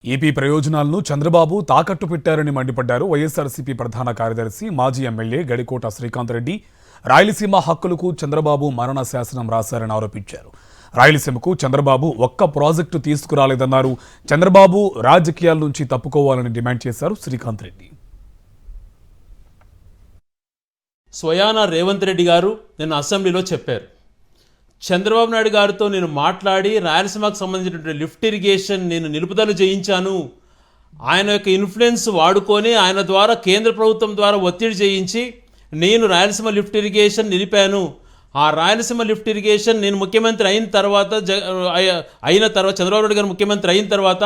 AP ప్రయోజనాలను చంద్రబాబు తాకట్టు పెట్టారని మండిపడ్డారు వైఎస్ఆర్సీపీ ప్రధాన కార్యదర్శి మాజీ ఎమ్మెల్యే గడికోట శ్రీకాంత్ రెడ్డి. రాయలసీమ హక్కులకు చంద్రబాబు మరణ శాసనం రాశారని ఆరోపించారు. రాయలసీమకు చంద్రబాబు ఒక్క ప్రాజెక్టు తీసుకురాలేదన్నారు. చంద్రబాబు రాజకీయాల నుంచి తప్పుకోవాలని డిమాండ్ చేశారు శ్రీకాంత్ రెడ్డి. స్వయానా రేవంత్ రెడ్డి గారు నిన్న అసెంబ్లీలో చెప్పారు, చంద్రబాబు నాయుడు గారితో నేను మాట్లాడి రాయలసీమకు సంబంధించినటువంటి లిఫ్ట్ ఇరిగేషన్ నేను నిలుపుదల చేయించాను. ఆయన యొక్క ఇన్ఫ్లుయెన్స్ వాడుకొని ఆయన ద్వారా కేంద్ర ప్రభుత్వం ద్వారా ఒత్తిడి చేయించి నేను రాయలసీమ లిఫ్ట్ ఇరిగేషన్ నిలిపాను. ఆ రాయలసీమ లిఫ్ట్ ఇరిగేషన్ నేను ముఖ్యమంత్రి అయిన తర్వాత చంద్రబాబు నాయుడు గారు ముఖ్యమంత్రి అయిన తర్వాత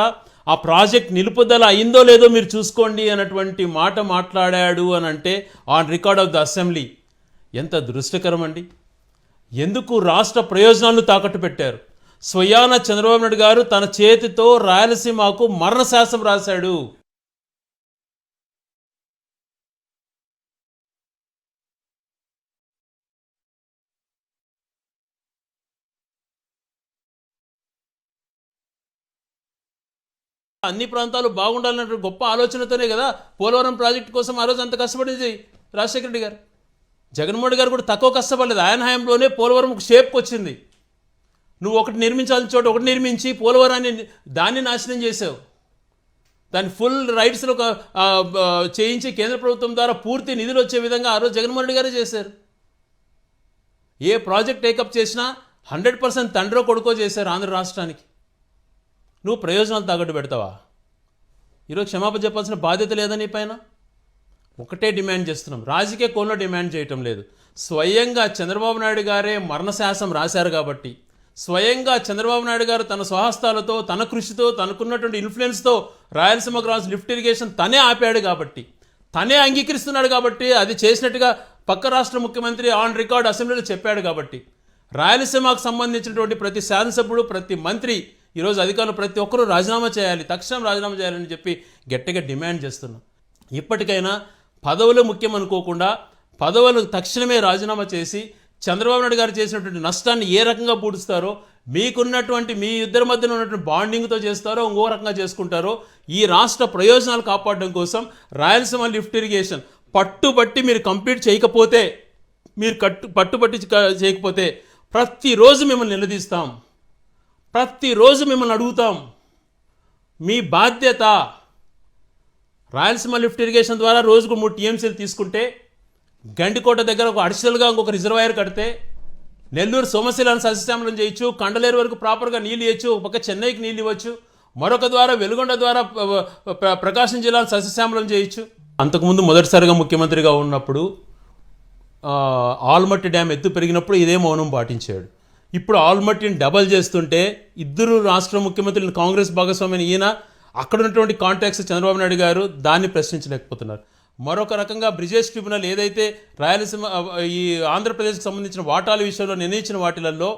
ఆ ప్రాజెక్ట్ నిలుపుదల అయిందో లేదో మీరు చూసుకోండి అన్నటువంటి మాట మాట్లాడాడు అని అంటే on record of the assembly. ఎంత దురదృష్టకరం అండి. ఎందుకు రాష్ట్ర ప్రయోజనాలను తాకట్టు పెట్టారు? స్వయాన చంద్రబాబు నాయుడు గారు తన చేతితో రాయలసీమకు మరణ శాసనం రాశాడు. అన్ని ప్రాంతాలు బాగుండాలన్న గొప్ప ఆలోచనతోనే కదా పోలవరం ప్రాజెక్టు కోసం ఆ రోజు అంత కష్టపడింది రాజశేఖర రెడ్డి గారు. జగన్మోహన్ రెడ్డి గారు కూడా తక్కువ కష్టపడలేదు. ఆయన హయాంలోనే పోలవరం ఒక షేప్కి వచ్చింది. నువ్వు ఒకటి నిర్మించాల్సిన చోట ఒకటి నిర్మించి పోలవరాన్ని దాన్ని నాశనం చేసావు. దాని ఫుల్ రైట్స్లో చేయించి కేంద్ర ప్రభుత్వం ద్వారా పూర్తి నిధులు వచ్చే విధంగా ఆ రోజు జగన్మోహన్ రెడ్డి గారే చేశారు. ఏ ప్రాజెక్ట్ టేకప్ చేసినా 100% తండ్రో కొడుకో చేశారు ఆంధ్ర రాష్ట్రానికి. నువ్వు ప్రయోజనాలు తాకట్టు పెడతావా? ఈరోజు క్షమాపణ చెప్పాల్సిన బాధ్యత లేదా నీ పైన? ఒకటే డిమాండ్ చేస్తున్నాం, రాజకీయ కోణంలో డిమాండ్ చేయటం లేదు. స్వయంగా చంద్రబాబు నాయుడు గారే మరణ శాసనం రాశారు కాబట్టి, స్వయంగా చంద్రబాబు నాయుడు గారు తన స్వహస్తాలతో తన కృషితో తనకున్నటువంటి ఇన్ఫ్లుయెన్స్తో రాయలసీమ క్రాస్ లిఫ్ట్ ఇరిగేషన్ తనే ఆపాడు కాబట్టి, తనే అంగీకరిస్తున్నాడు కాబట్టి, అది చేసినట్టుగా పక్క రాష్ట్ర ముఖ్యమంత్రి ఆన్ రికార్డ్ అసెంబ్లీలో చెప్పాడు కాబట్టి, రాయలసీమకు సంబంధించినటువంటి ప్రతి శాసనసభ్యుడు ప్రతి మంత్రి ఈరోజు అధికారులు ప్రతి ఒక్కరూ రాజీనామా చేయాలి, తక్షణం రాజీనామా చేయాలని చెప్పి గట్టిగా డిమాండ్ చేస్తున్నాం. ఇప్పటికైనా పదవులు ముఖ్యం అనుకోకుండా పదవులు తక్షణమే రాజీనామా చేసి చంద్రబాబు నాయుడు గారు చేసినటువంటి నష్టాన్ని ఏ రకంగా పూడుస్తారో, మీకున్నటువంటి మీ ఇద్దరి మధ్యన ఉన్నటువంటి బాండింగ్తో చేస్తారో, ఇంకో రకంగా చేసుకుంటారో, ఈ రాష్ట్ర ప్రయోజనాలు కాపాడడం కోసం రాయలసీమ లిఫ్ట్ ఇరిగేషన్ పట్టుబట్టి మీరు కంప్లీట్ చేయకపోతే, మీరు పట్టుబట్టి చేయకపోతే ప్రతిరోజు మిమ్మల్ని నిలదీస్తాం, ప్రతిరోజు మిమ్మల్ని అడుగుతాం. మీ బాధ్యత. రాయలసీమ లిఫ్ట్ ఇరిగేషన్ ద్వారా రోజుకు 3 టీఎంసీలు తీసుకుంటే, గండికోట దగ్గర ఒక అడిషనల్గా ఇంకొక రిజర్వాయర్ కడితే, నెల్లూరు సోమశిలాన్ని సస్యశ్యామలం చేయొచ్చు, కండలేరు వరకు ప్రాపర్గా నీళ్ళు ఇవ్వచ్చు, ఒక పక్క చెన్నైకి నీళ్ళు ఇవ్వచ్చు, మరొక ద్వారా వెలుగొండ ద్వారా ప్రకాశం జిల్లాను సస్యశ్యామలం చేయొచ్చు. అంతకుముందు మొదటిసారిగా ముఖ్యమంత్రిగా ఉన్నప్పుడు ఆల్మట్టి డ్యామ్ ఎత్తు పెరిగినప్పుడు ఇదే మౌనం పాటించాడు. ఇప్పుడు ఆల్మట్టిని డబల్ చేస్తుంటే ఇద్దరు రాష్ట్ర ముఖ్యమంత్రులు కాంగ్రెస్ భాగస్వామ్యం ఈయన, అక్కడ ఉన్నటువంటి కాంటాక్ట్స్ చంద్రబాబు నాయుడు గారు దాన్ని ప్రశ్నించలేకపోతున్నారు. మరొక రకంగా బ్రిజేష్ ట్రిబ్యునల్ ఏదైతే రాయలసీమ ఈ ఆంధ్రప్రదేశ్కి సంబంధించిన వాటాల విషయంలో నిర్ణయించిన వాటిలలో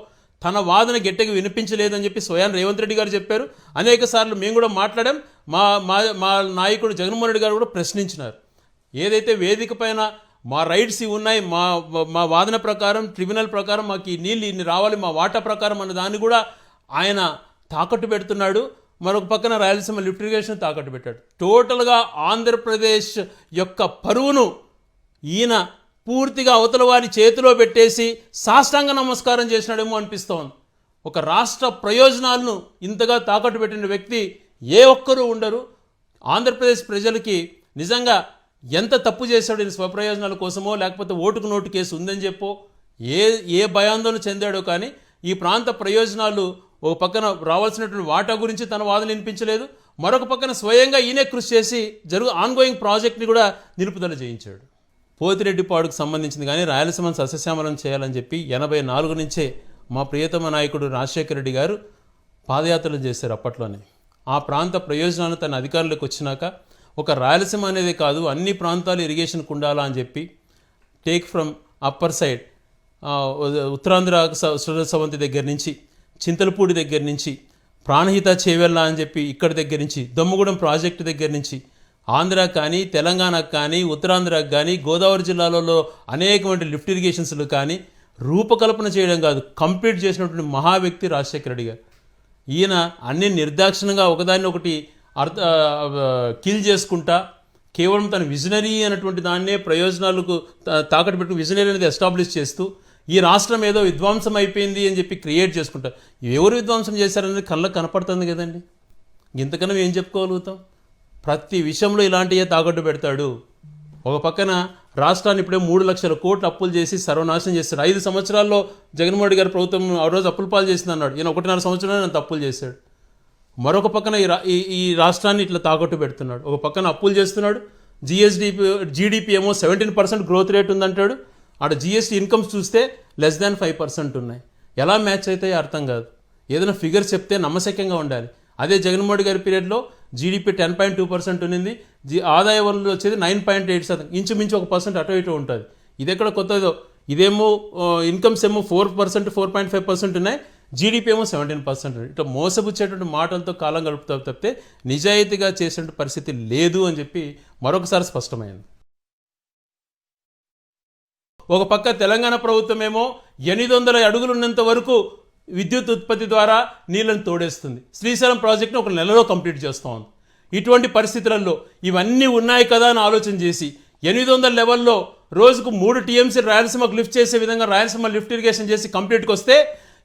తన వాదన గట్టిగా వినిపించలేదని చెప్పి స్వయం రేవంత్ రెడ్డి గారు చెప్పారు. అనేక సార్లు మేము కూడా మాట్లాడాం. మా నాయకుడు జగన్మోహన్ రెడ్డి గారు కూడా ప్రశ్నించినారు. ఏదైతే వేదిక పైన మా రైట్స్ ఇవి ఉన్నాయి, మా వాదన ప్రకారం ట్రిబ్యునల్ ప్రకారం మాకు ఈ నీళ్ళు ఇన్ని రావాలి, మా వాటా ప్రకారం అన్న దాన్ని కూడా ఆయన తాకట్టు పెడుతున్నాడు. మరొక పక్కన రాయలసీమ లిఫ్ట్ ఇరిగేషన్ తాకట్టు పెట్టాడు. టోటల్గా ఆంధ్రప్రదేశ్ యొక్క పరువును ఈయన పూర్తిగా అవతల వారి చేతిలో పెట్టేసి సాష్టాంగ నమస్కారం చేసినాడేమో అనిపిస్తోంది. ఒక రాష్ట్ర ప్రయోజనాలను ఇంతగా తాకట్టు పెట్టిన వ్యక్తి ఏ ఒక్కరూ ఉండరు. ఆంధ్రప్రదేశ్ ప్రజలకి నిజంగా ఎంత తప్పు చేశాడు, ఇది స్వప్రయోజనాల కోసమో లేకపోతే ఓటుకు నోటు కేసు ఉందని చెప్పో ఏ భయాందోళన చెందాడో, కానీ ఈ ప్రాంత ప్రయోజనాలు ఒక పక్కన రావాల్సినటువంటి వాటా గురించి తన వాదన వినిపించలేదు. మరొక పక్కన స్వయంగా ఈయనే కృషి చేసి ఆన్గోయింగ్ ప్రాజెక్ట్ని కూడా నిలుపుదల చేయించాడు. పోతిరెడ్డిపాడుకు సంబంధించింది కానీ రాయలసీమను సస్యశ్యామలం చేయాలని చెప్పి 84 నుంచే మా ప్రియతమ నాయకుడు రాజశేఖర రెడ్డి గారు పాదయాత్రలు చేశారు అప్పట్లోనే. ఆ ప్రాంత ప్రయోజనాలు తన అధికారులకు వచ్చినాక ఒక రాయలసీమ అనేది కాదు, అన్ని ప్రాంతాలు ఇరిగేషన్కు ఉండాలా అని చెప్పి take from upper side Uttarandhra Savanthi దగ్గర నుంచి, చింతలపూడి దగ్గర నుంచి, ప్రాణహిత చేవెళ్ళ అని చెప్పి ఇక్కడి దగ్గర నుంచి, దమ్ముగూడెం ప్రాజెక్టు దగ్గర నుంచి ఆంధ్ర కానీ తెలంగాణకు కానీ ఉత్తరాంధ్రకు కానీ గోదావరి జిల్లాలలో అనేకమైన లిఫ్ట్ ఇరిగేషన్స్లు కానీ రూపకల్పన చేయడం కాదు, కంప్లీట్ చేసినటువంటి మహా వ్యక్తి రాజశేఖర రెడ్డి గారు. ఈయన అన్ని నిర్దాక్షిణంగా ఒకదాన్ని ఒకటి కిల్ చేసుకుంటా కేవలం తన విజనరీ అనేటువంటి దాన్నే ప్రయోజనాలకు తాకట్టు పెట్టుకుని విజనరీ అనేది ఎస్టాబ్లిష్ చేస్తూ ఈ రాష్ట్రం ఏదో విధ్వంసం అయిపోయింది అని చెప్పి క్రియేట్ చేసుకుంటారు. ఎవరు విధ్వంసం చేశారనేది కళ్ళకు కనపడుతుంది కదండి. ఇంతకన్నా ఏం చెప్పుకోగలుగుతాం? ప్రతి విషయంలో ఇలాంటివే తాకట్టు పెడతాడు. ఒక పక్కన రాష్ట్రాన్ని ఇప్పుడే 3 లక్షల కోట్లు అప్పులు చేసి సర్వనాశనం చేస్తాడు. 5 సంవత్సరాల్లో జగన్మోహన్ రెడ్డి గారి ప్రభుత్వం ఆ రోజు అప్పుల పాలు చేసింది అన్నాడు. ఈయన 1.5 సంవత్సరాలు నేను తప్పులు చేశాడు. మరొక పక్కన ఈ రాష్ట్రాన్ని ఇట్లా తాకట్టు పెడుతున్నాడు. ఒక పక్కన అప్పులు చేస్తున్నాడు. జీడిపి ఏమో 17% గ్రోత్ రేట్ ఉందంటాడు. ఆడ జిఎస్టీ ఇన్కమ్స్ చూస్తే <5% ఉన్నాయి. ఎలా మ్యాచ్ అవుతాయో అర్థం కాదు. ఏదైనా ఫిగర్ చెప్తే నమ్మశక్యంగా ఉండాలి. అదే జగన్మోహన్ రెడ్డి గారి పీరియడ్లో జీడిపి 10.2% ఉన్నింది. ఆదాయ వనరులు వచ్చేది 9.8%, ఇంచుమించు 1% అటు ఇటు ఉంటుంది. ఇది ఎక్కడ కొత్తదో. ఇదేమో ఇన్కమ్స్ ఏమో 4%, 4.5% ఉన్నాయి. జీడిపి ఏమో 17%. ఇట్లా మోసపుచ్చేటువంటి మాటలతో కాలం గడుపుతావు తప్పితే నిజాయితీగా చేసే పరిస్థితి లేదు అని చెప్పి మరొకసారి స్పష్టమైంది. ఒక పక్క తెలంగాణ ప్రభుత్వం ఏమో 800 అడుగులు ఉన్నంత వరకు విద్యుత్ ఉత్పత్తి ద్వారా నీళ్ళని తోడేస్తుంది. శ్రీశైలం ప్రాజెక్టును 1 నెలలో కంప్లీట్ చేస్తూ ఉంది. ఇటువంటి పరిస్థితులలో ఇవన్నీ ఉన్నాయి కదా అని ఆలోచన చేసి 800 లెవెల్లో రోజుకు 3 టీఎంసీ రాయలసీమకు లిఫ్ట్ చేసే విధంగా రాయలసీమ లిఫ్ట్ ఇరిగేషన్ చేసి కంప్లీట్కి వస్తే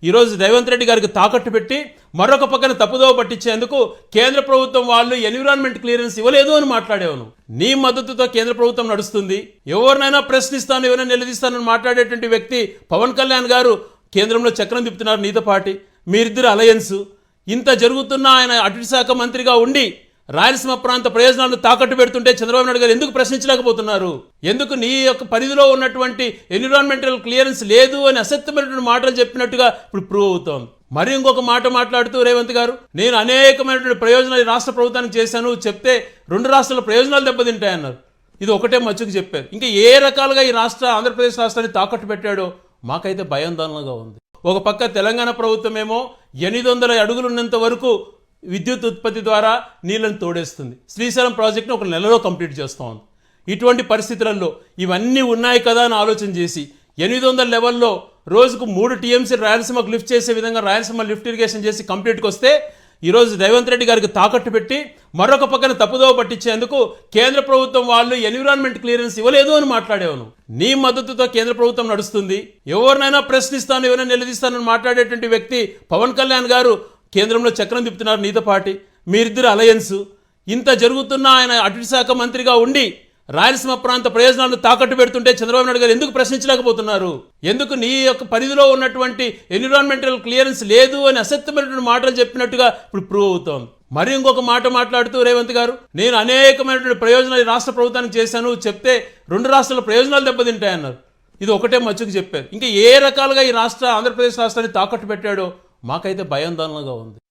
ఈరోజు రేవంత్ రెడ్డి గారికి తాకట్టు పెట్టి మరొక పక్కన తప్పుదోవ పట్టించేందుకు కేంద్ర ప్రభుత్వం వాళ్ళు ఎన్విరాన్మెంట్ క్లియరెన్స్ ఇవ్వలేదు అని మాట్లాడేవాను. నీ మద్దతుతో కేంద్ర ప్రభుత్వం నడుస్తుంది. ఎవరినైనా ప్రశ్నిస్తాను, ఎవరైనా నిలదీస్తానని మాట్లాడేటువంటి వ్యక్తి పవన్ కళ్యాణ్ గారు కేంద్రంలో చక్రం తిప్పుతున్నారు నీతో పాటి. మీరిద్దరు అలయన్స్. ఇంత జరుగుతున్నా ఆయన అటవీ శాఖ మంత్రిగా ఉండి రాయలసీమ ప్రాంత ప్రయోజనాలను తాకట్టు పెడుతుంటే చంద్రబాబు నాయుడు గారు ఎందుకు ప్రశ్నించలేకపోతున్నారు? ఎందుకు నీ యొక్క పరిధిలో ఉన్నటువంటి ఎన్విరాన్మెంటల్ క్లియరెన్స్ లేదు అని అసత్యమైనటువంటి మాటలు చెప్పినట్టుగా ఇప్పుడు ప్రూవ్ అవుతోంది. మరి ఇంకొక మాట మాట్లాడుతూ రేవంత్ గారు, నేను అనేకమైనటువంటి ప్రయోజనాలు రాష్ట్ర ప్రభుత్వానికి చేశాను చెప్తే 2 రాష్ట్రాల ప్రయోజనాలు దెబ్బతింటాయన్నారు. ఇది ఒకటే మచ్చుకు చెప్పారు. ఇంకా ఏ రకాలుగా ఈ ఆంధ్రప్రదేశ్ రాష్ట్రాన్ని తాకట్టు పెట్టాడో మాకైతే భయాందోళనగా ఉంది. ఒక పక్క తెలంగాణ ప్రభుత్వం ఏమో 800 అడుగులు ఉన్నంత వరకు విద్యుత్ ఉత్పత్తి ద్వారా నీళ్ళని తోడేస్తుంది. శ్రీశైలం ప్రాజెక్టును 1 నెలలో కంప్లీట్ చేస్తూ ఉంది. ఇటువంటి పరిస్థితులలో ఇవన్నీ ఉన్నాయి కదా అని ఆలోచన చేసి 800 లెవెల్లో రోజుకు 3 టీఎంసీ రాయలసీమకు లిఫ్ట్ చేసే విధంగా రాయలసీమ లిఫ్ట్ ఇరిగేషన్ చేసి కంప్లీట్కి వస్తే ఈరోజు రేవంత్ రెడ్డి గారికి తాకట్టు పెట్టి మరొక పక్కన తప్పుదోవ పట్టించేందుకు కేంద్ర ప్రభుత్వం వాళ్ళు ఎన్విరాన్మెంట్ క్లియరెన్స్ ఇవ్వలేదు అని మాట్లాడేవాను. నీ మద్దతుతో కేంద్ర ప్రభుత్వం నడుస్తుంది. ఎవరినైనా ప్రశ్నిస్తాను, ఎవరైనా నిలదీస్తానని మాట్లాడేటువంటి వ్యక్తి పవన్ కళ్యాణ్ గారు కేంద్రంలో చక్రం తిప్పుతున్నారు నీతో పాటి. మీరిద్దరు అలయన్స్. ఇంత జరుగుతున్నా ఆయన అటవీ శాఖ మంత్రిగా ఉండి రాయలసీమ ప్రాంత ప్రయోజనాలను తాకట్టు పెడుతుంటే చంద్రబాబు నాయుడు గారు ఎందుకు ప్రశ్నించలేకపోతున్నారు? ఎందుకు నీ యొక్క పరిధిలో ఉన్నటువంటి ఎన్విరాన్మెంటల్ క్లియరెన్స్ లేదు అని అసత్యమైనటువంటి మాటలు చెప్పినట్టుగా ఇప్పుడు ప్రూవ్ అవుతోంది. మరి ఇంకొక మాట మాట్లాడుతూ రేవంత్ గారు, నేను అనేకమైనటువంటి ప్రయోజనాలు రాష్ట్ర ప్రభుత్వానికి చేశాను చెప్తే 2 రాష్ట్రాల ప్రయోజనాలు దెబ్బతింటాయన్నారు. ఇది ఒకటే మచ్చుకు చెప్పారు. ఇంకా ఏ రకాలుగా ఈ ఆంధ్రప్రదేశ్ రాష్ట్రాన్ని తాకట్టు పెట్టాడో మాకైతే భయాందోళనగా ఉంది.